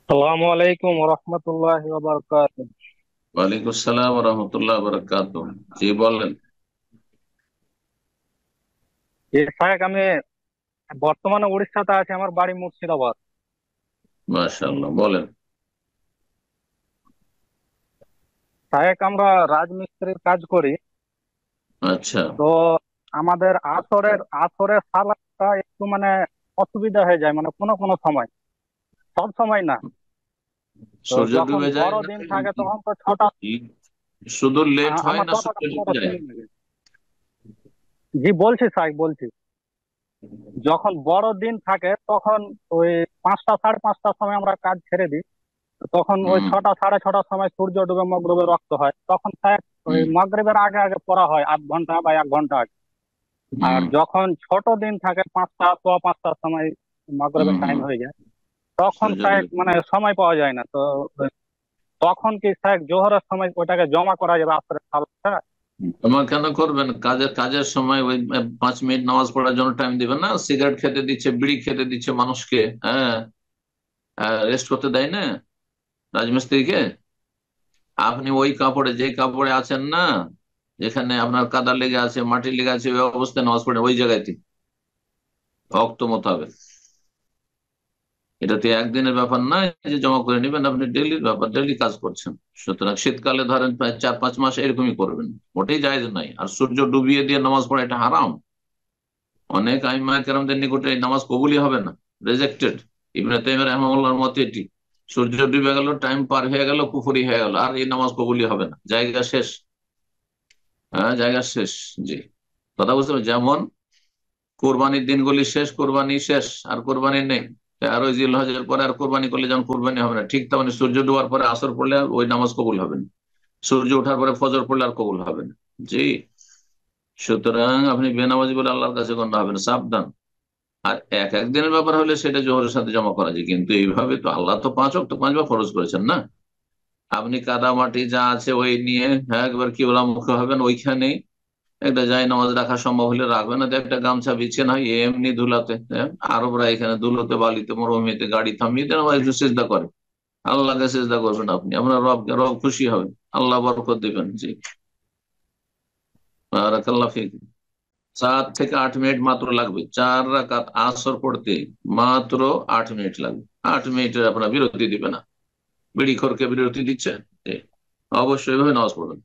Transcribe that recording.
আসসালামু আলাইকুম রহমতুল্লাহ বারকাত। ওয়ালাইকুম আসসালাম রহমতুল্লাহ বরকাত। জি বলেন। সাহেব, আমি বর্তমানে উড়িষ্যাতে আছি। আমার বাড়ি মুর্শিদাবাদ। মাশাআল্লাহ, বলেন। সাহেব, আমরা রাজমিস্ত্রির কাজ করি। আচ্ছা। তো আমাদের আসরের আসরের সালাদটা একটু অসুবিধা হয়ে যায়, কোনো কোনো সময়, সব সময় না। তো সূর্য যখন ডুবে যায় না? বড়দিন থাকে তখন তো ছটা। শুধু লেট হয় আমার না কথাটা সূর্য ডুবে পুরোটা যায়? শুনুন আগে। জি বলছি সাহেব, বলছি। যখন বড় দিন থাকে তখন ওই 5টা 5:30টার সময় আমরা কাজ ছেড়ে দিই। তখন ওই হুম। 6টা 6:30টার সময় সূর্য ডুবে মগরবে রক্ত হয়, তখন স্যার ওই হুম। মাগরিবের আগে আগে পড়া হয়, 8 ঘন্টা বা 1 ঘন্টা আগে। আর হুম। যখন ছোট দিন থাকে 5টা 5:15টার সময় হুম। মাগরিবের টাইম হুম। হয়ে যায়, তখন সূর্য স্যার ডুবে। সময় পাওয়া যায় না। তো তখন কি স্যার জোহরের সময় ওইটাকে জমা করা যাবে আসরের সালাতটা? তোমার কেন করবেন? কাজের কাজের সময় ওই 5 মিনিট নামাজ পড়ার জন্য টাইম দিবেন না? সিগারেট খেতে দিচ্ছে, বিড়ি খেতে দিচ্ছে মানুষকে, হ্যাঁ। রেস্ট করতে দেয় না রাজমিস্ত্রিকে? আপনি ওই কাপড়ে, যে কাপড়ে আছেন না, যেখানে আপনার কাদা লেগে আছে, মাটি লেগে আছে, ওই অবস্থায় নামাজ পড়েন ওই জায়গাতে, ওয়াক্ত মোতাবেক। এটা তো একদিনের ব্যাপার না যে জমা করে নেবেন, আপনি ডেইলির ব্যাপার, ডেইলি কাজ করছেন। সুতরাং শীতকালে ধরেন প্রায় 4-5 মাস এরকমই করবেন, মোটেই জায়েজ নাই। আর সূর্য ডুবিয়ে দিয়ে নামাজ পড়া এটা হারাম। অনেক আইম্মা কেরামদের নিকটে এই নামাজ কবুলই হবে না, রিজেক্টেড। ইবনে তাইমিয়া রাহিমাহুল্লাহর মতে এটি, সূর্য ডুবে গেল, টাইম পার হয়ে গেল, কুফরি হয়ে গেল, আর এই নামাজ কবুলই হবে না, জায়গা শেষ। হ্যাঁ, জায়গা শেষ। জি, কথা বুঝতে পারছেন? যেমন কোরবানির দিনগুলি শেষ, কোরবানি শেষ, আর কোরবানি নেই। আর ওই জিলহজের পরে আর কোরবানি করলে যেমন কোরবানি হবে না, ঠিক তেমনি সূর্য ডোবার পরে আসর পড়লে আর ওই নামাজ কবুল হবে না, সূর্য ওঠার পরে ফজর পড়লে আর কবুল হবে না। জি। সুতরাং আপনি বেনামাজি বলে আল্লাহর কাছে গণ্য হবে না, সাবধান। আর এক এক দিনের ব্যাপার হলে সেটা জোহরের সাথে জমা করা যায়, কিন্তু এইভাবে তো আল্লাহ তো 5 ওয়াক্ত 5 বার ফরজ করেছেন না। আপনি কাদা মাটি যা আছে ওই নিয়ে, হ্যাঁ, একবার কিবলা মুখে হবেন ওইখানেই। একটা জায় নামাজ রাখা সম্ভব হলে রাখবেন, না তো একটা গামছা বিছিয়ে না হয় এমনি ধুলাতে, হ্যাঁ? আরবরা এখানে ধুলোতে, বালিতে, মরুভূমিতে গাড়ি থামিয়ে দেন, আবার একটু সেজদা করে। আল্লাহকে সেজদা করবেন আপনি, আপনার রব রব খুশি হবেন, আল্লাহ বরকত দিবেন। জি। বারাকাল্লাহ ফিক। 7 থেকে 8 মিনিট মাত্র লাগবে, 4 রাকাত আসর পড়তে। মাত্র 8 মিনিট লাগবে। 8 মিনিটের আপনার বিরতি দিবে না। বিড়ি খোরকে বিরতি দিচ্ছে। জি। অবশ্যই ভাবে নামাজ পড়বেন।